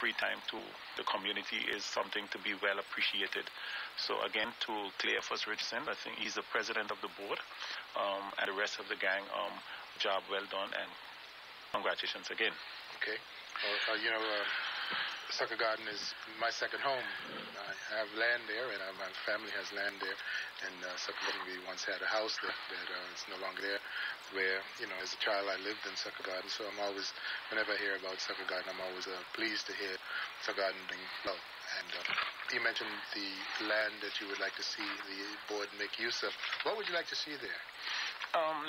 free time to the community is something to be well appreciated. So again, to Cleophas Richardson, I think he's the president of the board, and the rest of the gang, job well done, and congratulations again. Okay. Well, Sucker Garden is my second home. I have land there, and my family has land there. And Sucker Garden, we once had a house there that is no longer there. Where, as a child, I lived in Sucker Garden. So I'm always, whenever I hear about Sucker Garden, I'm always pleased to hear Sucker Garden doing well. And you mentioned the land that you would like to see the board make use of. What would you like to see there?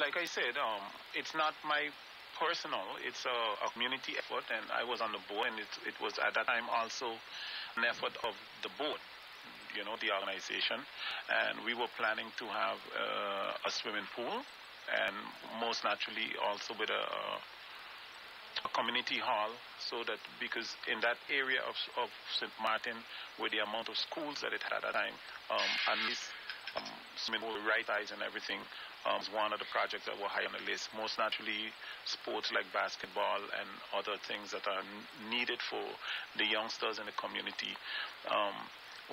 Like I said, it's not my personal, it's a community effort, and I was on the board, and it was at that time also an effort of the board, the organization, and we were planning to have a swimming pool, and most naturally also with a community hall, so that because in that area of St.Martin, with the amount of schools that it had at that time, at least swimming pool, right eyes and everything, was one of the projects that were high on the list. Most naturally, sports like basketball and other things that are needed for the youngsters in the community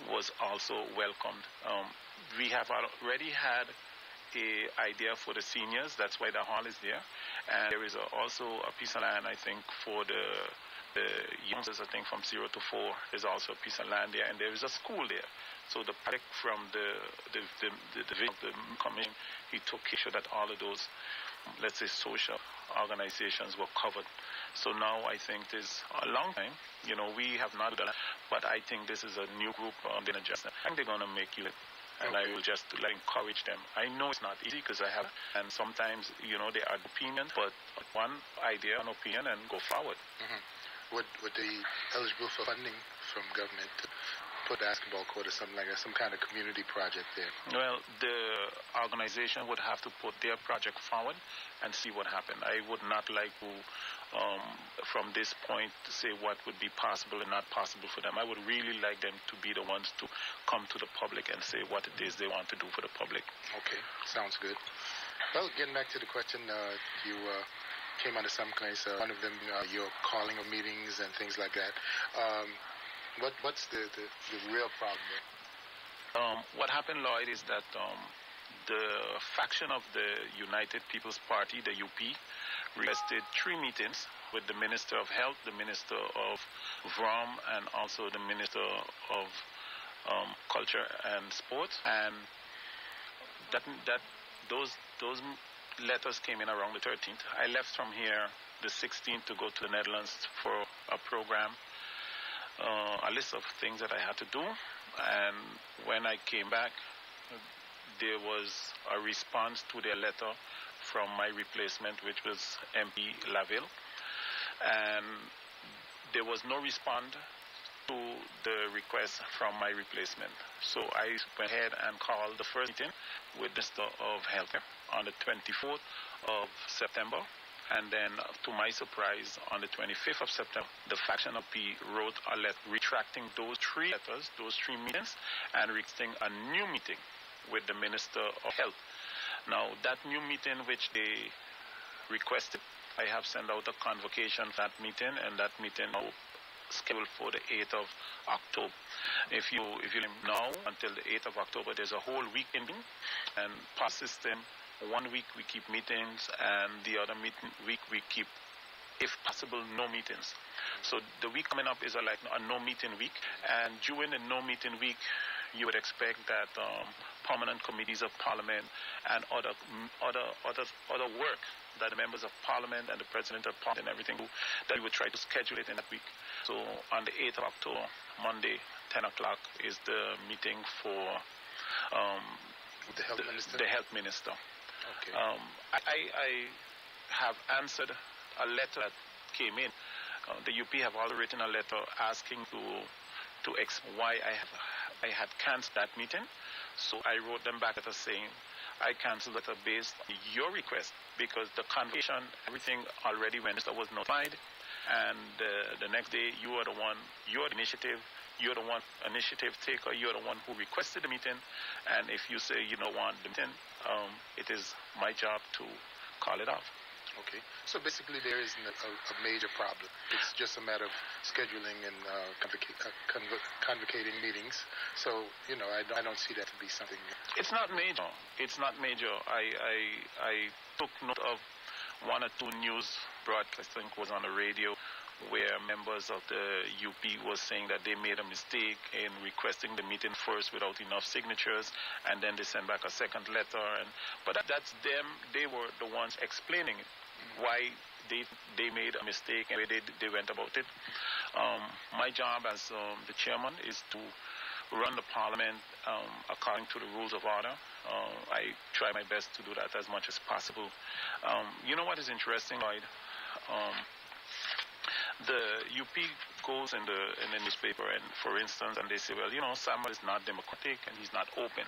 was also welcomed. We have already had an idea for the seniors. That's why the hall is there. And there is also a piece of land, I think, for the youngsters, I think, from 0 to 4. There's also a piece of land there, and there is a school there. So the project from the commission, he took care that all of those, let's say, social organizations were covered. So now I think there's a long time, we have not done that, but I think this is a new group going to just, I think they're going to make it. And I will just encourage them. I know it's not easy because I have, and sometimes, they are opinions, but one idea, an opinion, and go forward. Mm-hmm. Would they be eligible for funding from government to put a basketball court or something like that, some kind of community project there? Well, the organization would have to put their project forward and see what happens. I would not like to, from this point, say what would be possible and not possible for them. I would really like them to be the ones to come to the public and say what it is they want to do for the public. Okay, sounds good. Well, getting back to the question, you came under some place, one of them, your calling of meetings and things like that. What's the real problem there? What happened, Lloyd, is that the faction of the United People's Party, the UP, requested 3 meetings with the Minister of Health, the Minister of VROM, and also the Minister of Culture and Sports. And those letters came in around the 13th. I left from here the 16th to go to the Netherlands for a program, a list of things that I had to do. And when I came back, there was a response to their letter from my replacement, which was MP Laville. And there was no response to the request from my replacement. So I went ahead and called the first meeting with the Minister of Health on the 24th of September. And then, to my surprise, on the 25th of September, the faction of P wrote a letter retracting those 3 letters, those 3 meetings, and requesting a new meeting with the Minister of Health. Now, that new meeting which they requested, I have sent out a convocation for that meeting, and that meeting now scheduled for the 8th of October. If you now until the 8th of October, there's a whole week ending, and past system, 1 week we keep meetings, and the other week we keep, if possible, no meetings. So the week coming up is a no meeting week, and during the no meeting week, you would expect that permanent committees of Parliament and other work that the members of Parliament and the President of Parliament and everything do, that we would try to schedule it in that week. So on the 8th of October, Monday, 10 o'clock, is the meeting for the Health Minister? The Health Minister. Okay. I have answered a letter that came in. The UP have already written a letter asking to why I had cancelled that meeting. So I wrote them back saying I cancelled it based on your request, because the convocation, everything already went, so was notified, and the next day you are the one, you're the initiative taker, you're the one who requested the meeting, and if you say you don't want the meeting, it is my job to call it off. Okay. So basically there isn't a major problem. It's just a matter of scheduling and convocating meetings. So, I don't see that to be something. It's not major. It's not major. I took note of one or two news broadcasts, I think was on the radio, where members of the UP was saying that they made a mistake in requesting the meeting first without enough signatures, and then they sent back a second letter. But that's them. They were the ones explaining why they made a mistake and where they went about it. My job as the chairman is to run the parliament according to the rules of order. I try my best to do that as much as possible. You know what is interesting, Lloyd? The UP goes in the newspaper, and for instance, and they say, well, Samuel is not democratic and he's not open.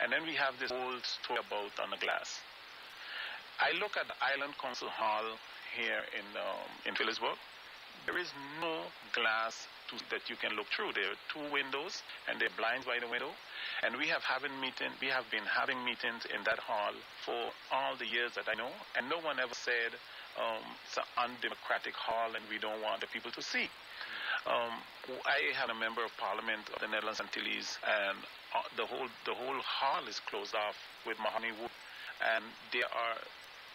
And then we have this whole story about on the glass. I look at the Island Council Hall here in Phillipsburg. There is no glass that you can look through. There are two windows, and there are blinds by the window. And we have been having meetings in that hall for all the years that I know, and no one ever said it's an undemocratic hall and we don't want the people to see. I had a member of parliament of the Netherlands Antilles, and the whole hall is closed off with mahogany wood, and there are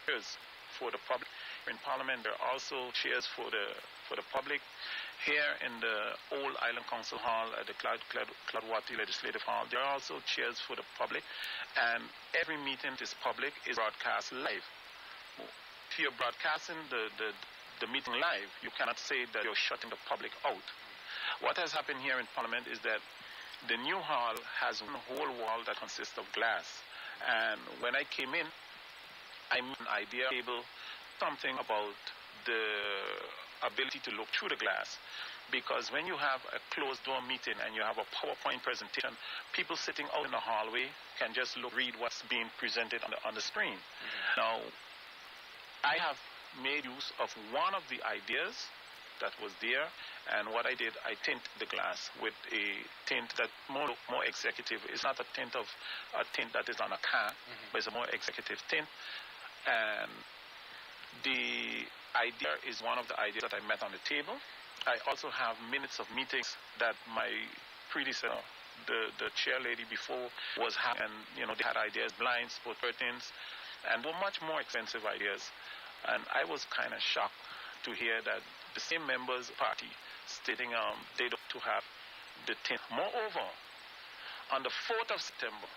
chairs for the public. In parliament, there are also chairs for the public. Here in the old Island Council Hall at the Cladwati Legislative Hall, there are also chairs for the public, and every meeting is public, is broadcast live. If you're broadcasting the meeting live, you cannot say that you're shutting the public out. What has happened here in Parliament is that the new hall has one whole wall that consists of glass. And when I came in, I made an idea table, something about the ability to look through the glass. Because when you have a closed-door meeting and you have a PowerPoint presentation, people sitting out in the hallway can just read what's being presented on the screen. Mm-hmm. Now, I have made use of one of the ideas that was there, and what I did, I tint the glass with a tint that more executive. It's not a tint that is on a can, but it's a more executive tint. And the idea is one of the ideas that I met on the table. I also have minutes of meetings that my predecessor, the chair lady before, was having, and they had ideas, blinds, for curtains, and were much more expensive ideas. And I was kind of shocked to hear that the same members' party stating they don't to have the tint. Moreover, on the 4th of September,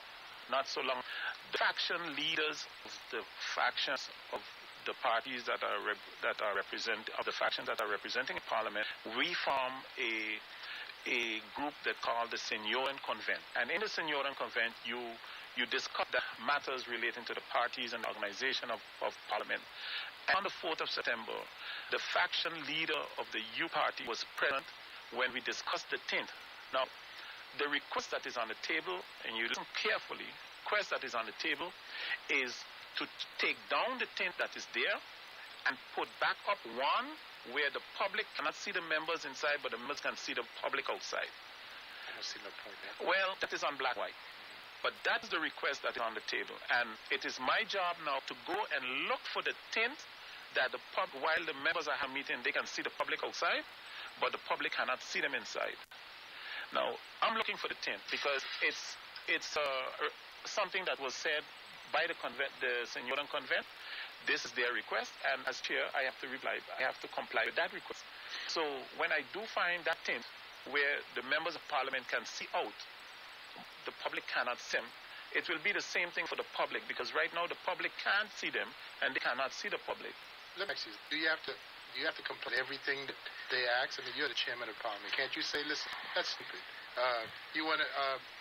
not so long, the faction leaders of the factions of the parties that are representing Parliament, we form a group that called the Senioran Convent. And in the Senioran Convent, you discuss the matters relating to the parties and the organization of Parliament. And on the 4th of September, the faction leader of the U Party was present when we discussed the tint. Now, the request that is on the table, and you listen carefully, the request that is on the table is to take down the tint that is there and put back up one where the public cannot see the members inside, but the members can see the public outside. I don't see no point there. Well, that is on black-white. But that's the request that is on the table. And it is my job now to go and look for the tint that while the members are having a meeting, they can see the public outside, but the public cannot see them inside. Now, I'm looking for the tint because it's something that was said by the Senioran Convent. This is their request, and as chair, I have to reply. I have to comply with that request. So when I do find that tint where the members of Parliament can see out, the public cannot see them, it will be the same thing for the public, because right now the public can't see them, and they cannot see the public. Let me ask you, do you have to comply everything that they ask? I mean, you're the chairman of Parliament. Can't you say, listen, that's stupid. You want to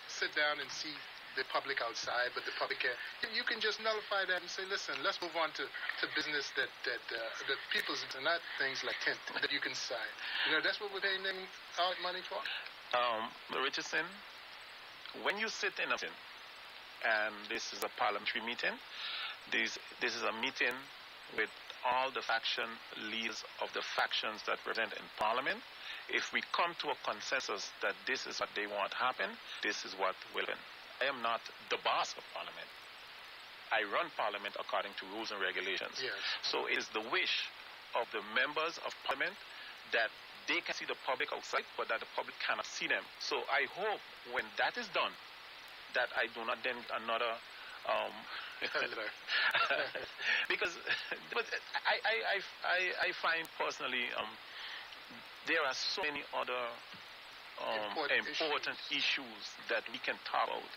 sit down and see the public outside, but the public can't. You can just nullify that and say, listen, let's move on to business that people's, and not things like tint that you can sign. That's what we're paying them our money for. Richardson, when you sit in a meeting, and this is a parliamentary meeting, this is a meeting with all the faction leaders of the factions that represent in Parliament. If we come to a consensus that this is what they want to happen, this is what will happen. I am not the boss of Parliament. I run Parliament according to rules and regulations. Yes. So it is the wish of the members of Parliament that they can see the public outside, but that the public cannot see them. So I hope when that is done, that I do not then another because but I find personally there are so many other important issues that we can talk about,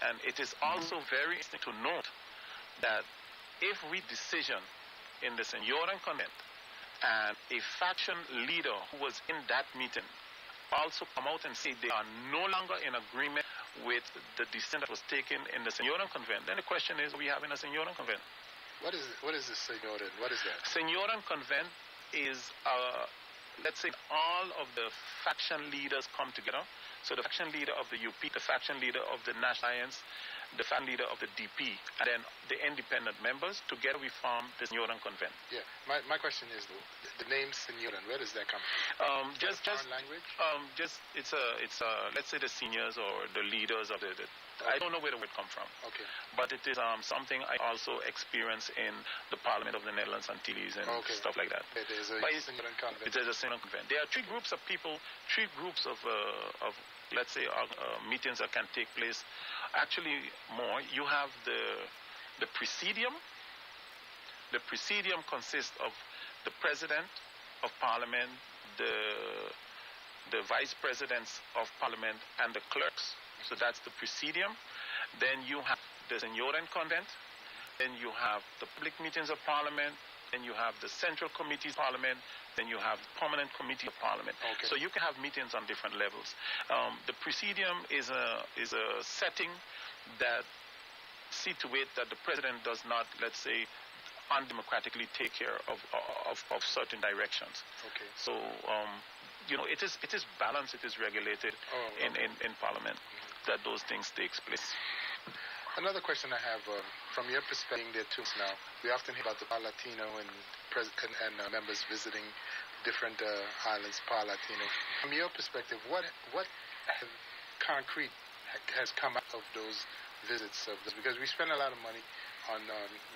and it is also very interesting to note that if we decision in the Senioran Convent and a faction leader who was in that meeting also come out and say they are no longer in agreement with the decision that was taken in the Senioran Convent, then the question is, we have in a Senioran Convent. What is the Senioran? What is that? Senioran Convent is, let's say, all of the faction leaders come together. So the faction leader of the UP, the faction leader of the National Alliance, the faction leader of the DP, and then the independent members, together we form the Senioran Convent. Yeah, my question is, the name Senioran, where does that come from? Just language? It's let's say the seniors or the leaders of the I don't know where the word come from. Okay. But it is something I also experience in the Parliament of the Netherlands Antilles and stuff like that. There's a Senioran Convent. There's a Senioran Convent. There are three groups of people, three groups of let's say meetings that can take place. Actually, more. You have the Presidium. The Presidium consists of the President of Parliament, the Vice Presidents of Parliament, and the clerks. So that's the Presidium. Then you have the Senioran Convent. Then you have the public meetings of Parliament. Then you have the Central Committee of Parliament. Then you have the Permanent Committee of Parliament. Okay. So you can have meetings on different levels. The Presidium is a setting that see to it that the President does not, let's say, undemocratically take care of certain directions. Okay. So it is balanced, it is regulated in Parliament that those things takes place. Another question I have, from your perspective, there too now, we often hear about the Par-latino and members visiting different islands, Par-latino. From your perspective, what concrete has come out of those visits? Because we spend a lot of money on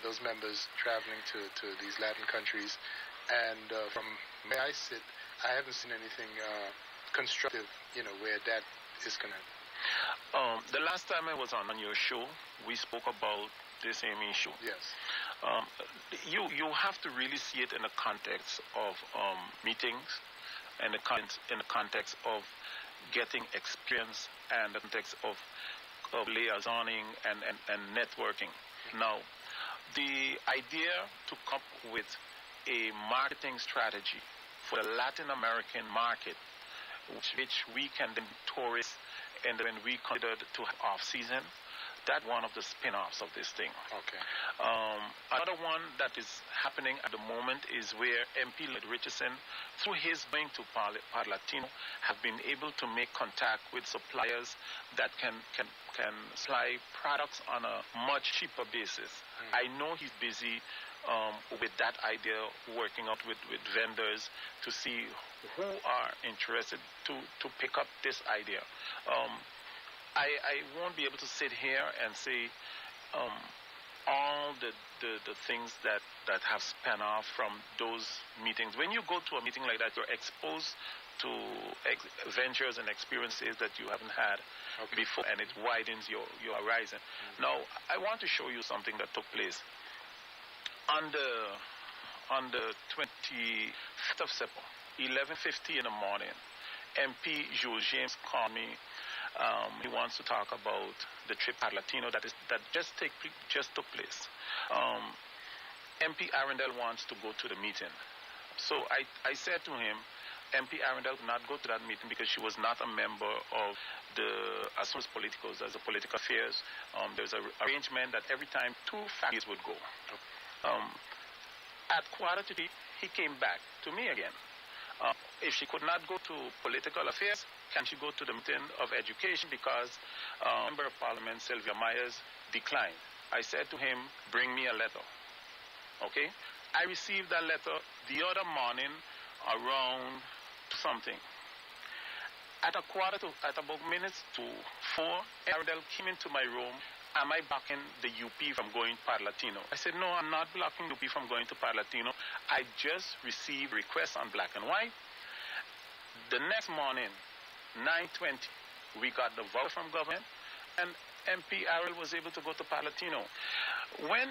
those members traveling to these Latin countries, and from where I sit, I haven't seen anything constructive, where that is concerned. The last time I was on your show, we spoke about the same issue. Yes. You have to really see it in the context of meetings, and in the context of getting experience, and the context of liaisoning and networking. Now, the idea to come up with a marketing strategy for the Latin American market, which we can then tourist, and when we considered to have off-season, that's one of the spin-offs of this thing. Okay. Another one that is happening at the moment is where MP Lloyd Richardson, through his going to Par-latino, have been able to make contact with suppliers that can supply products on a much cheaper basis. I know he's busy with that idea, working out with vendors to see who are interested to pick up this idea. I won't be able to sit here and say all the things that have spun off from those meetings. When you go to a meeting like that, you're exposed to ventures and experiences that you haven't had before, and it widens your horizon. Now, I want to show you something that took place. On the 25th of September, 11:50 in the morning, MP Jules James called me. He wants to talk about the trip Par-latino that just took place. MP Arundel wants to go to the meeting. So I said to him, MP Arundel could not go to that meeting because she was not a member of the Asuntos Políticos, as the political affairs. There's an arrangement that every time two families would go. At 2:45, he came back to me again. If she could not go to political affairs, can she go to the meeting of education? Because Member of Parliament Sylvia Myers declined. I said to him, bring me a letter. Okay? I received that letter the other morning around something. At about minutes to 4, Ardell came into my room am I blocking the UP from going Par-latino? I said, no, I'm not blocking UP from going to Par-latino. I just received requests on black and white. The next morning, 9:20, we got the vote from government, and MP Arrell was able to go to Par-latino. When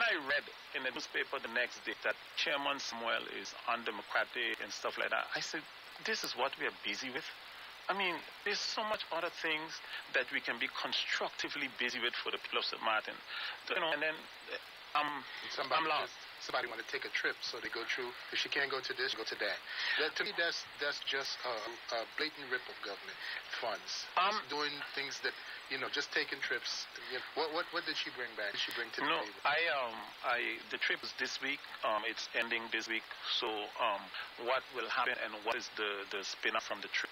I read in the newspaper the next day that Chairman Samuel is undemocratic and stuff like that, I said, this is what we are busy with? I mean, there's so much other things that we can be constructively busy with for the people of St. Martin. You know, and then I'm lost. Somebody want to take a trip, so they go through. If she can't go to this, go to that. To me, that's just a blatant rip of government funds. Doing things that, just taking trips. What did she bring back? Did she bring to the table? The trip is this week. It's ending this week. So what will happen and what is the spin-off from the trip?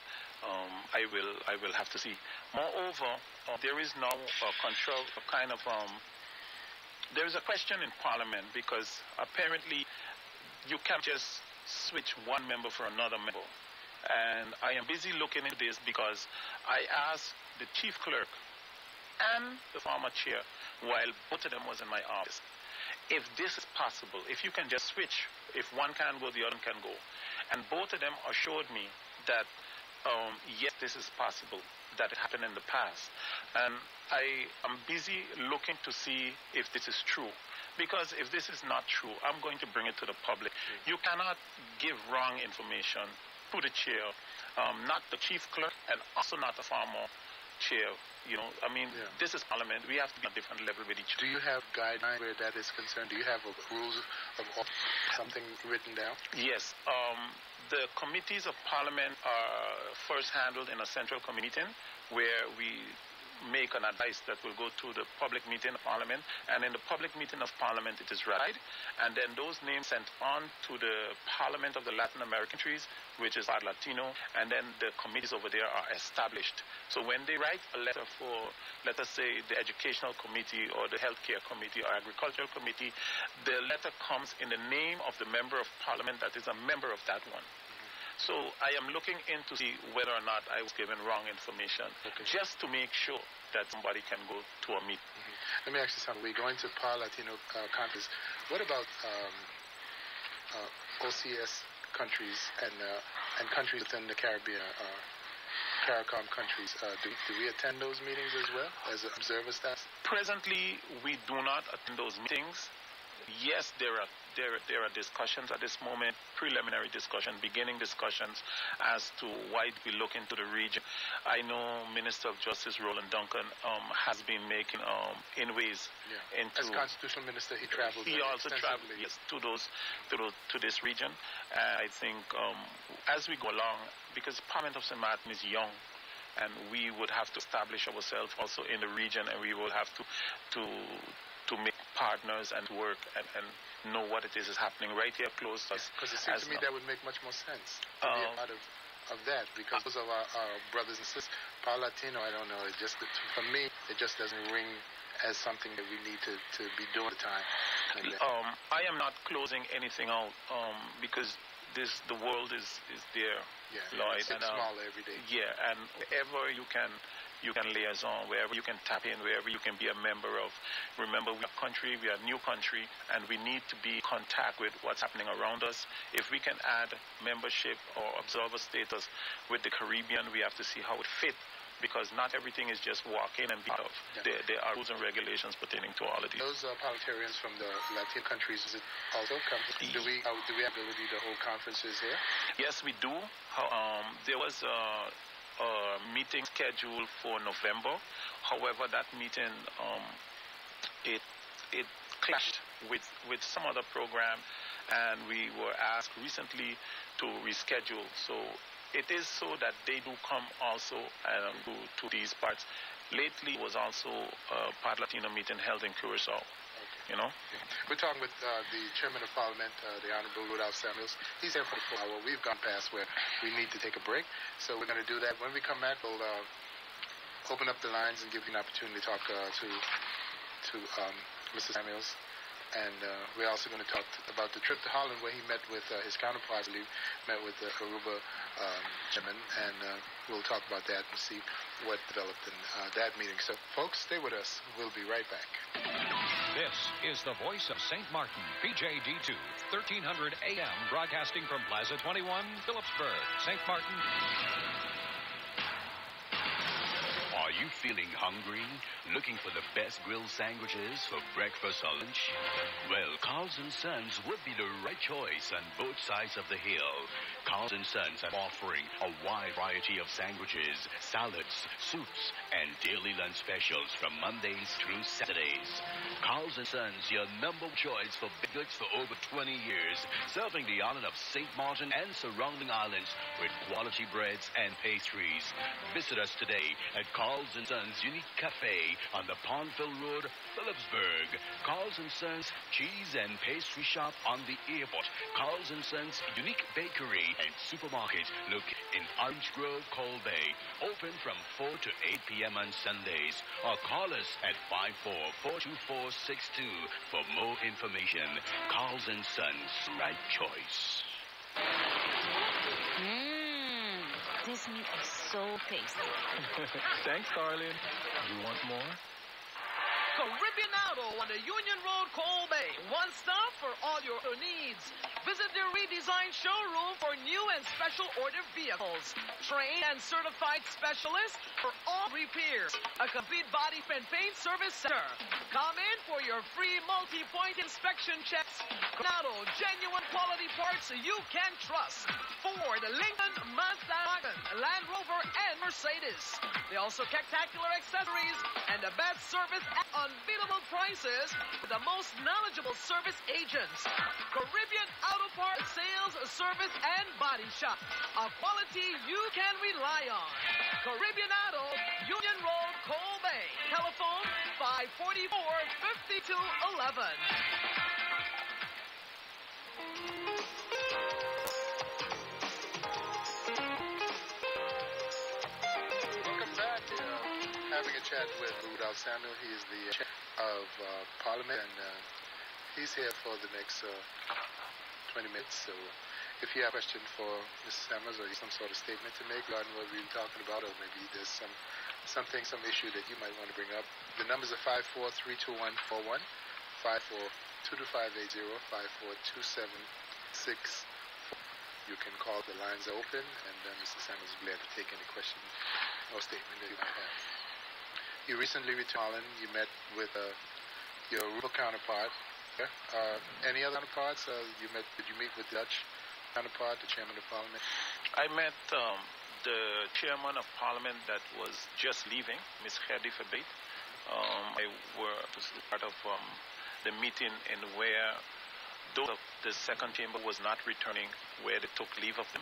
I will have to see. Moreover, there is now a control, there is a question in Parliament because apparently you can't just switch one member for another member. And I am busy looking into this because I asked the chief clerk and the former chair while both of them was in my office, if this is possible, if you can just switch, if one can go, the other can go. And both of them assured me that yes, this is possible, that it happened in the past. And I am busy looking to see if this is true. Because if this is not true, I'm going to bring it to the public. You cannot give wrong information to the chair, not the chief clerk, and also not the former chair. This is Parliament. We have to be on a different level with each other. Do you have guidelines where that is concerned? Do you have rules of something written down? Yes. The committees of Parliament are first handled in a central committee meeting where we make an advice that will go to the public meeting of Parliament, and in the public meeting of Parliament it is ratified, and then those names sent on to the Parliament of the Latin American countries, which is Par-latino, and then the committees over there are established. So when they write a letter for, let us say, the Educational Committee or the Healthcare Committee or Agricultural Committee, the letter comes in the name of the Member of Parliament that is a member of that one. So I am looking in to see whether or not I was given wrong information, just to make sure that somebody can go to a meeting. Let me ask you something. We're going to Par-latino countries. What about OCS countries and countries within the Caribbean, CARICOM countries? Do we attend those meetings as well as observer staff? Presently, we do not attend those meetings. Yes, there are discussions at this moment, preliminary discussion, beginning discussions as to why we look into the region. I know Minister of Justice Roland Duncan has been making inways into. As Constitutional Minister, he traveled. He also traveled, yes, to this region. I think as we go along, because Parliament of St. Martin is young, and we would have to establish ourselves also in the region, and we will have to make partners and work and know what it is happening right here close to us. Because it seems to me that would make much more sense to be a part of that, because those are our brothers and sisters. Par-latino, I don't know, for me, it just doesn't ring as something that we need to be doing at the time. I am not closing anything out because the world is there, Lloyd. It's smaller every day. Yeah, and wherever you can liaison, wherever you can tap in, wherever you can be a member of. Remember, we are a new country, and we need to be in contact with what's happening around us. If we can add membership or observer status with the Caribbean, we have to see how it fits, because not everything is just walk in and be of. There are rules and regulations pertaining to all of these. Those parliamentarians from the Latin countries, is it also conference? Do we have the ability to hold conferences here? Yes, we do. There was a meeting scheduled for November. However, that meeting it clashed with some other program, and we were asked recently to reschedule. So it is so that they do come also to these parts. Lately was also a Par-latino meeting held in Curacao. We're talking with the Chairman of Parliament, the Honorable Rudolph Samuels. He's here for the full hour. We've gone past where we need to take a break, so we're going to do that. When we come back, we'll open up the lines and give you an opportunity to talk to Mr. Samuels And we're also going to talk about the trip to Holland where he met with his counterparts, met with the Aruba chairman, and we'll talk about that and see what developed in that meeting. So, folks, stay with us. We'll be right back. This is the voice of St. Martin, PJD2, 1300 AM, broadcasting from Plaza 21, Phillipsburg, St. Martin. Are you feeling hungry? Looking for the best grilled sandwiches for breakfast or lunch? Well, Carl's & Sons would be the right choice on both sides of the hill. Carl's & Sons are offering a wide variety of sandwiches, salads, soups, and daily lunch specials from Mondays through Saturdays. Carl's & Sons, your number one choice for big goods for over 20 years, serving the island of St. Martin and surrounding islands with quality breads and pastries. Visit us today at Carl's & Sons Unique Cafe on the Pondville Road, Phillipsburg. Carl's & Sons Cheese and Pastry Shop on the airport. Carl's & Sons Unique Bakery and Supermarket located in Orange Grove, Coal Bay. Open from 4 to 8 p.m. on Sundays. Or call us at 54-42462 for more information. Carl's & Sons, right choice. This meat is so tasty. Thanks, darling. You want more? Caribbeanado on the Union Road, Coal Bay. One stop for all your needs. Visit their redesigned showroom for new and special order vehicles. Trained and certified specialists for all repairs. A complete body and paint service center. Come in for your free multi-point inspection checks. Caribbeanado, genuine quality parts you can trust. Ford, Lincoln, Mazda, Land Rover, and Mercedes. They also spectacular accessories and the best service at unbeatable prices with the most knowledgeable service agents. Caribbean Auto Parts Sales, Service, and Body Shop. A quality you can rely on. Caribbean Auto, Union Road, Coal Bay. Telephone 544-5211. Welcome back. Having a chat with Rudolph Samuel. He is the chair of Parliament, and he's here for the next 20 minutes. So if you have a question for Mr. Samuels or some sort of statement to make regarding what we've been talking about, or maybe there's some issue that you might want to bring up, the numbers are 54-321-41, 54-22580, 54-276. You can call. The lines are open, and Mr. Samuels will be glad to take any question or statement that you might have. You recently returned. You met with your Aruba counterpart. Any other counterparts? Did you meet with the Dutch counterpart, the chairman of Parliament? I met the chairman of Parliament that was just leaving, Ms. Gerdy Verbeet. I was part of the meeting in where those of the second chamber was not returning, where they took leave of them,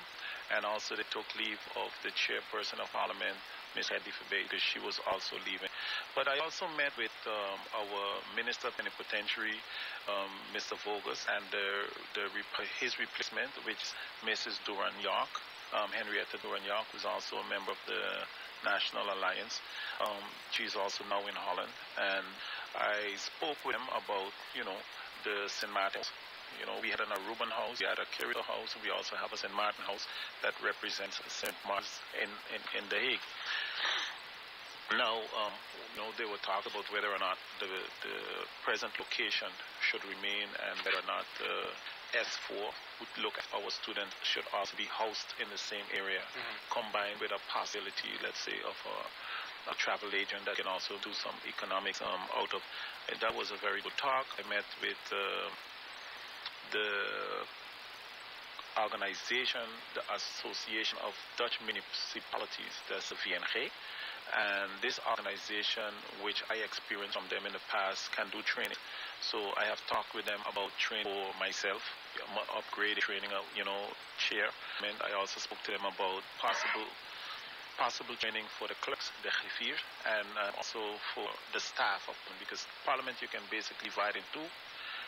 and also they took leave of the chairperson of Parliament, Ms. Gerdy Verbeet, because she was also leaving. But I also met with our Minister Plenipotentiary, Mr. Vogus, and his replacement, which is Mrs. Duran-York, Henrietta Duran-York, who's also a member of the National Alliance. She's also now in Holland. And I spoke with him about, the St. Martin. We had an Aruban house, we had a Caricom house, and we also have a St. Martin house that represents St. Martin's in The Hague. Now, they were talking about whether or not the present location should remain, and whether or not S4 would look at our students should also be housed in the same area, combined with a possibility, let's say, of a travel agent that can also do some economics out of. And that was a very good talk. I met with the organization, the Association of Dutch Municipalities, that's the VNG. And this organization, which I experienced from them in the past, can do training. So I have talked with them about training for myself, upgrade training, chair. And I also spoke to them about possible training for the clerks, the griffier, and also for the staff of them, because Parliament you can basically divide in two.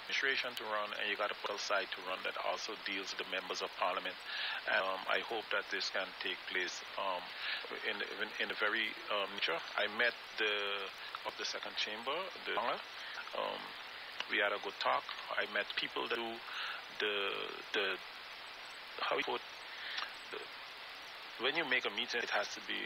Administration to run, and you got a political side to run that also deals with the members of Parliament. I hope that this can take place in the very nature. I met the second chamber, We had a good talk. I met people that do the how you put, when you make a meeting, it has to be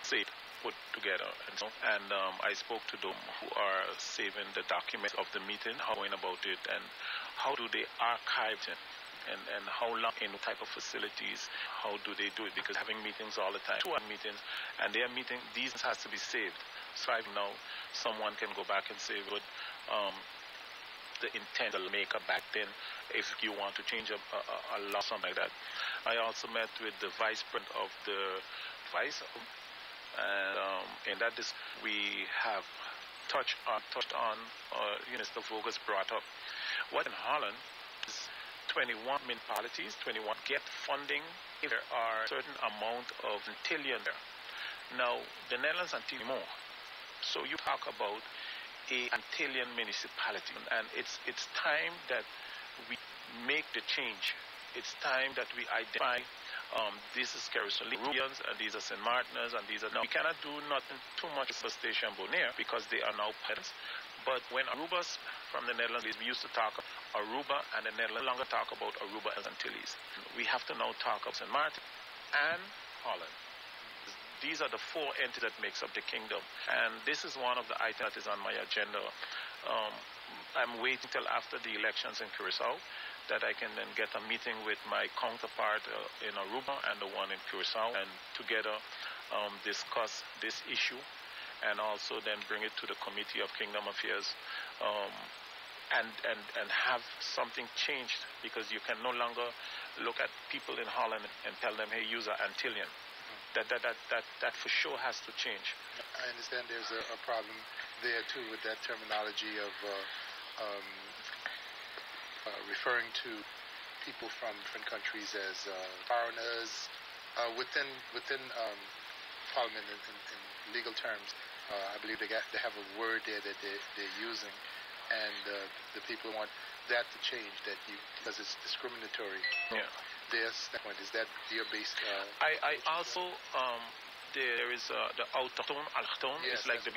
safe, put together. And I spoke to them who are saving the documents of the meeting, how going about it, and how do they archive it, and how long, in what type of facilities, how do they do it, because having meetings all the time, 2 hour meetings, and their meeting, these has to be saved. So I know someone can go back and say, but the intent of the maker back then, if you want to change a law, something like that. I also met with the vice president of the vice, and in that we have touched on Mr. Vogel's brought up. What in Holland is 21 municipalities, 21 get funding if there are a certain amount of Antillian there. Now, the Netherlands Antillian more. So you talk about a Antillian municipality, and it's time that we make the change. It's time that we identify this is Caricomans, and these are St.Martiners, and these are now. We cannot do nothing too much for Station Bonaire because they are now parents. But when Arubas from the Netherlands, we used to talk Aruba, and the Netherlands no longer talk about Aruba as Antilles. We have to now talk of St. Martin and Holland. These are the 4 entities that makes up the kingdom. And this is one of the items that is on my agenda. I'm waiting till after the elections in Curacao that I can then get a meeting with my counterpart in Aruba and the one in Curacao, and together discuss this issue, and also then bring it to the Committee of Kingdom Affairs, and have something changed, because you can no longer look at people in Holland and tell them, hey, you're Antillian. That for sure has to change. I understand there's a problem there too with that terminology of referring to people from different countries as foreigners within Parliament in legal terms. I believe they have a word there that they're using, and the people want that to change, because it's discriminatory. Yeah. Their standpoint is that your base. I also there is the autochtone, allochtone. Yes, it's like the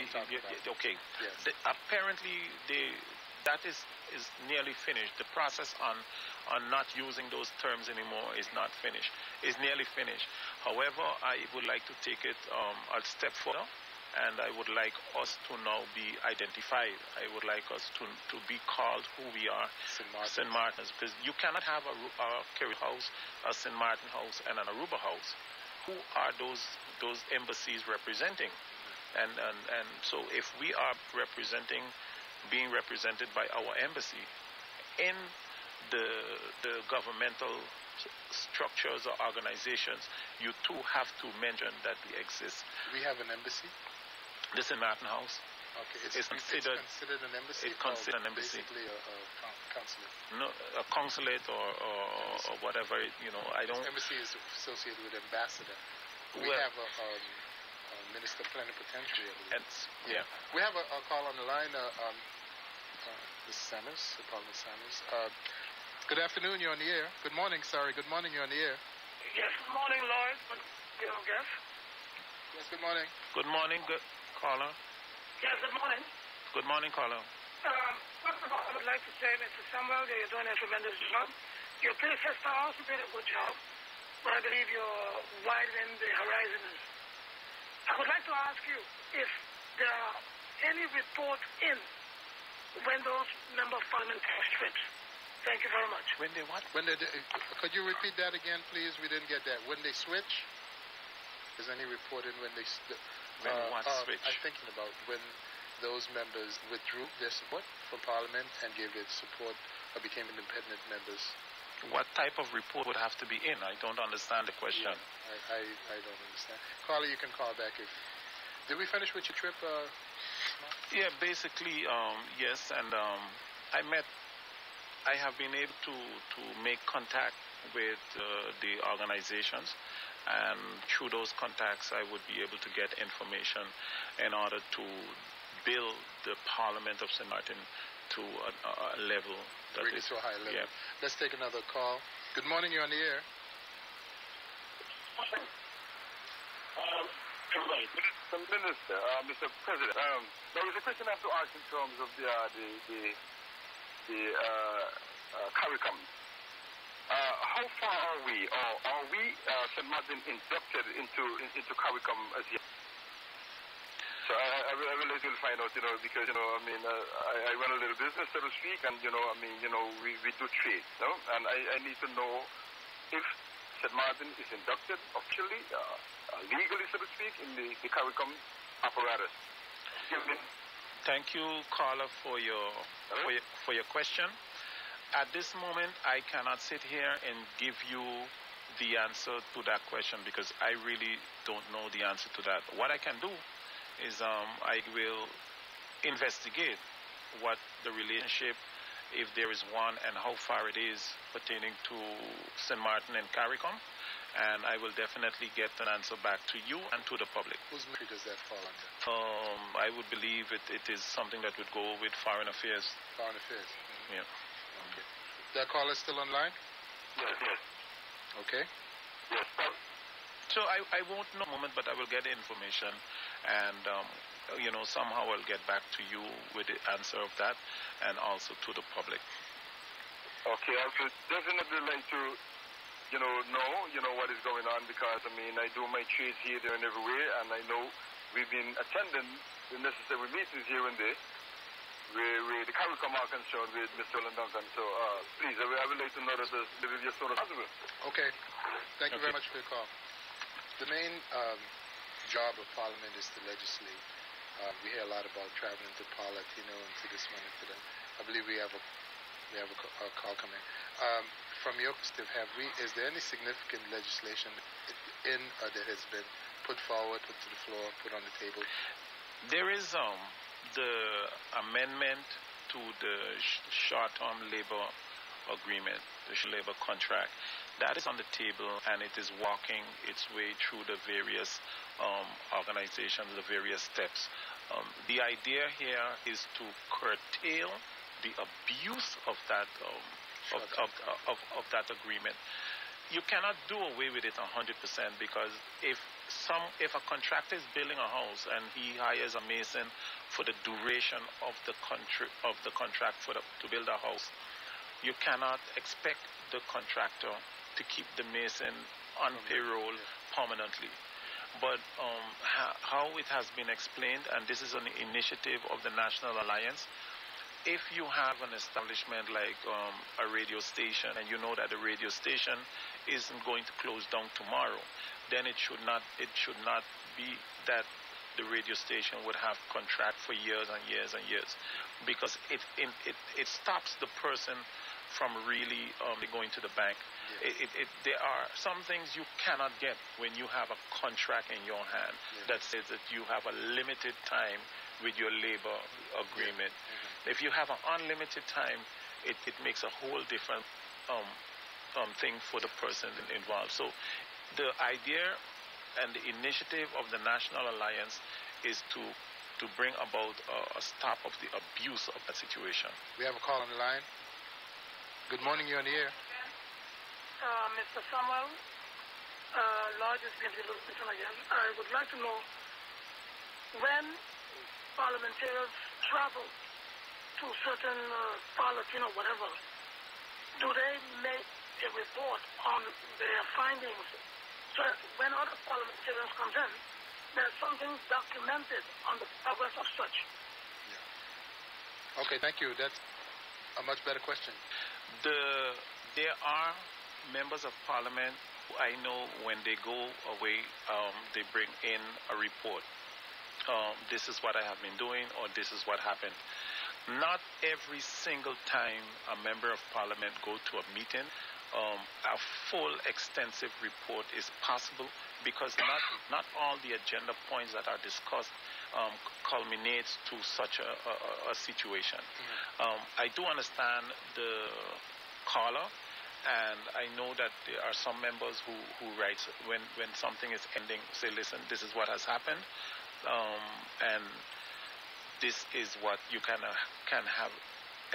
okay. Yes. Apparently that is nearly finished. The process on not using those terms anymore is not finished. It's nearly finished. However, I would like to take it a step further, and I would like us to now be identified. I would like us to be called who we are, St. Martin's, because you cannot have a Kerry house, a St. Martin house, and an Aruba house. Who are those embassies representing? And so if we are being represented by our embassy in the governmental structures or organizations, you too have to mention that we exist. We have an embassy? The St. Martin House. Okay, it's considered an embassy? It's considered an embassy. Basically a consulate? No, a consulate or whatever, I don't... Embassy is associated with ambassador. We have a minister plenipotentiary, I believe. Yeah. We have a call on the line. This is Sanders, Paulina Sanders. Good afternoon, you're on the air. Good morning, sorry. Good morning, you're on the air. Yes, good morning, Lloyd. Guest. Yes, good morning. Good morning, caller. Yes, good morning. Good morning, caller. First of all, I would like to say, Mr. Samuel, that you're doing a tremendous job. Your predecessor also did a good job, but I believe you're widening the horizons. I would like to ask you if there are any reports in when those member of parliament take trips. Thank you very much. When they what? Could you repeat that again, please? We didn't get that. When they switch? Is any report in when they switch? I'm thinking about when those members withdrew their support from Parliament and gave their support or became independent members. What type of report would have to be in? I don't understand the question. Yeah, I don't understand. Caller, you can call back if... Did we finish with your trip? Yeah, basically, yes. And I have been able to make contact with the organizations, and through those contacts I would be able to get information in order to build the Parliament of St. Martin to a level that bring it to a high level. Yeah. Let's take another call. Good morning, you're on the air. Minister, Mr. President, there was a question I have to ask in terms of the the Caricom. How far are we, or are we, St. Martin, inducted into Caricom as yet? So I will let you find out, because, I run a little business, so to speak, and, we do trade, and I need to know if St. Martin is inducted officially, legally, so to speak, in the Caricom apparatus. Thank you, caller, for your question. At this moment, I cannot sit here and give you the answer to that question because I really don't know the answer to that. What I can do is I will investigate what the relationship, if there is one, and how far it is pertaining to St. Martin and Caricom, and I will definitely get an answer back to you and to the public. Whose ministry does that fall under? I would believe it is something that would go with Foreign Affairs. Foreign Affairs. Mm-hmm. Yeah. Okay. That caller still online? Yes. Okay. Yes. So I won't know at the moment, but I will get the information, and somehow I'll get back to you with the answer of that, and also to the public. Okay, I would definitely like to, know what is going on, because I do my trades here, there, and everywhere, and I know we've been attending the necessary meetings here and there, where the Caricom are concerned with Mr. Duncan. So please, I would like to know that this is as soon as possible. Okay. Thank you very much for your call. The main job of Parliament is to legislate. We hear a lot about traveling to Par-latino and to this one and to that. I believe we have a call coming. From your perspective, is there any significant legislation that has been put forward, put to the floor, put on the table? There is the amendment to the short-term labor agreement, the labor contract. That is on the table, and it is walking its way through the various organizations, the various steps. The idea here is to curtail the abuse of that of that agreement. You cannot do away with it 100% because if a contractor is building a house and he hires a mason for the duration of the contract to build a house, you cannot expect the contractor to keep the mason on payroll permanently. But how it has been explained, and this is an initiative of the National Alliance, if you have an establishment like a radio station, and you know that the radio station isn't going to close down tomorrow, then it should not be that the radio station would have contract for years and years and years, because it stops the person from really going to the bank. Yes. There are some things you cannot get when you have a contract in your hand that says that you have a limited time with your labor agreement. If you have an unlimited time, it makes a whole different thing for the person involved. So the idea and the initiative of the National Alliance is to bring about a stop of the abuse of that situation. We have a call on the line. Good morning, you're on the air. Mr. Samuel, Lloyd is going to listen again. I would like to know when parliamentarians travel to certain Par-latino, whatever, do they make a report on their findings? So when other parliamentarians come in, there's something documented on the progress of such. Yeah. Okay, thank you. That's a much better question. There are members of Parliament who I know when they go away, they bring in a report. This is what I have been doing, or this is what happened. Not every single time a member of Parliament go to a meeting, a full extensive report is possible, because not all the agenda points that are discussed culminates to such a situation. I do understand the caller, and I know that there are some members who write when something is ending, say, listen, this is what has happened, and this is what you can have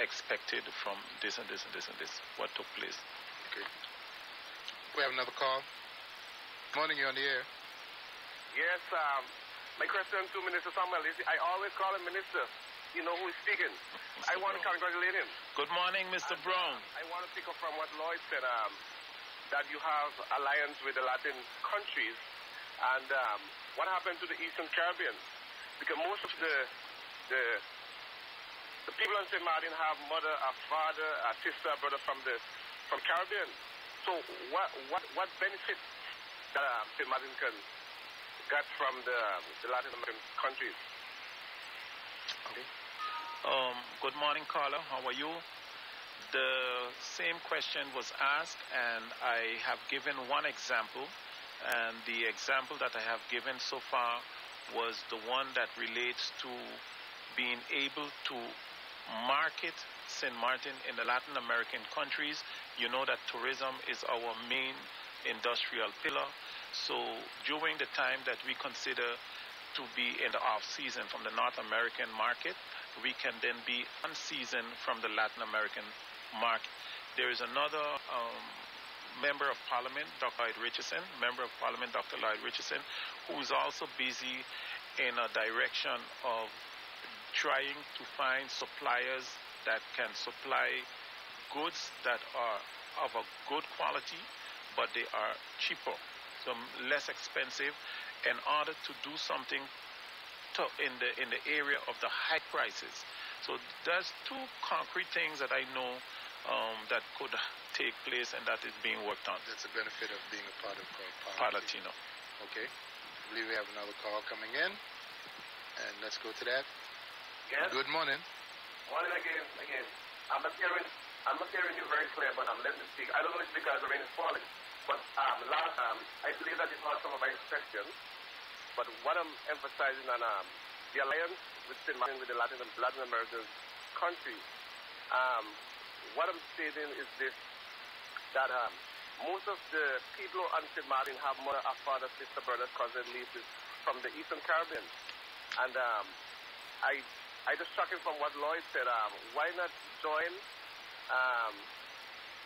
expected from this and this and this and this, what took place. Okay. We have another call. Morning, you're on the air. Yes, my question to Minister Samuel is, I always call him Minister. you know who is speaking. I want to congratulate him. Good morning, Mr. Brown. I want to pick up from what Lloyd said, that you have alliance with the Latin countries. And what happened to the Eastern Caribbean? Because most of the people in St. Martin have mother, a father, a sister, a brother from Caribbean. So what benefit that St. Martin can get from the Latin American countries? Okay. Good morning, caller. How are you? The same question was asked, and I have given one example. And the example that I have given so far was the one that relates to being able to market St. Martin in the Latin American countries. You know that tourism is our main industrial pillar. So during the time that we consider to be in the off-season from the North American market, we can then be on-season from the Latin American market. There is another Member of Parliament, Dr. Lloyd Richardson, who is also busy in a direction of trying to find suppliers that can supply goods that are of a good quality, but they are cheaper, so less expensive, in order to do something in the area of the high prices. So there's two concrete things that I know that could take place, and that is being worked on. That's a benefit of being a part of Par-latino. Okay. I believe we have another call coming in, and let's go to that. Yes. Good morning. Morning again. I'm not hearing you very clear, but I'm letting you speak. I don't know if it's because the rain is falling, but last time I believe that you heard some of my questions. But what I'm emphasizing on the alliance with St. Martin with the Latin American countries, what I'm stating is this, that most of the people on St. Martin have mother, a father, sister, brother, cousin, nieces from the Eastern Caribbean. And I just struck it from what Lloyd said, why not join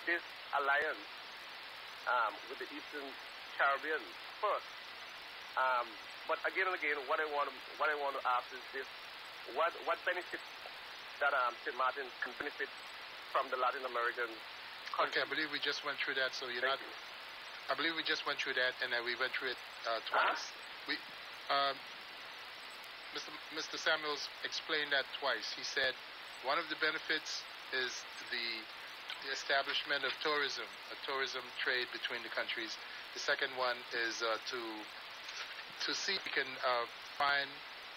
this alliance with the Eastern Caribbean first? But again and again, what I want to ask is this: what benefit that St. Martin can benefit from the Latin American countries? Okay, I believe we just went through that. So you're not. I believe we just went through that, and we went through it twice. Mr. Samuels explained that twice. He said one of the benefits is the establishment of tourism, a tourism trade between the countries. The second one is to see if we can find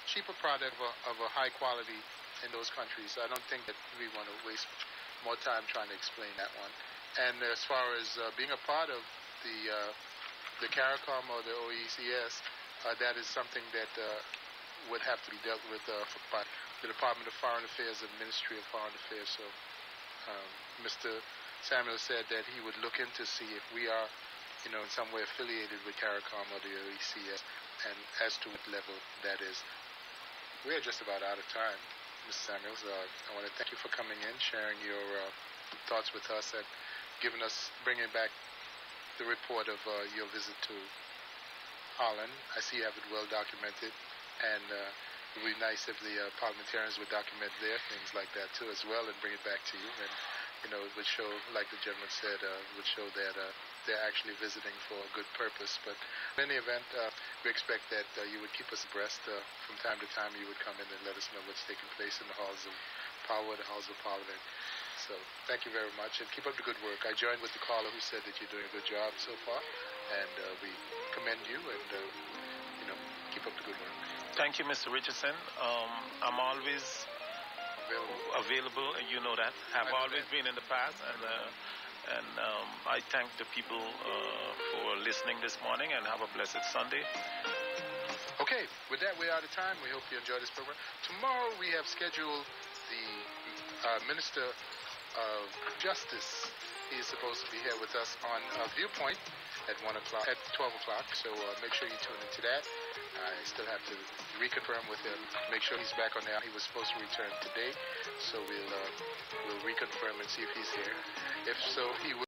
cheaper product of a high quality in those countries. I don't think that we want to waste more time trying to explain that one. And as far as being a part of the CARICOM or the OECS, that is something that would have to be dealt with by the Department of Foreign Affairs and Ministry of Foreign Affairs. So Mr. Samuel said that he would look into see if we are, in some way affiliated with CARICOM or the OECS, and as to what level that is. We are just about out of time, Mr. Samuels. I want to thank you for coming in, sharing your thoughts with us, and bringing back the report of your visit to Holland. I see you have it well documented, and it would be nice if the parliamentarians would document their things like that too as well and bring it back to you. And it would show, like the gentleman said, would show that they're actually visiting for a good purpose. But in any event, we expect that you would keep us abreast. From time to time, you would come in and let us know what's taking place in the halls of power, the halls of parliament. So thank you very much, and keep up the good work. I joined with the caller who said that you're doing a good job so far, and we commend you, and keep up the good work. Thank you, Mr. Richardson. I'm always available, and you know that. I've always been in the past, and I thank the people for listening this morning, and have a blessed Sunday. Okay, with that, we're out of time. We hope you enjoy this program. Tomorrow, we have scheduled the Minister of Justice. He is supposed to be here with us on Viewpoint at 12 o'clock. So make sure you tune into that. I still have to reconfirm with him, make sure he's back on there. He was supposed to return today, so we'll reconfirm and see if he's here. If so, he will.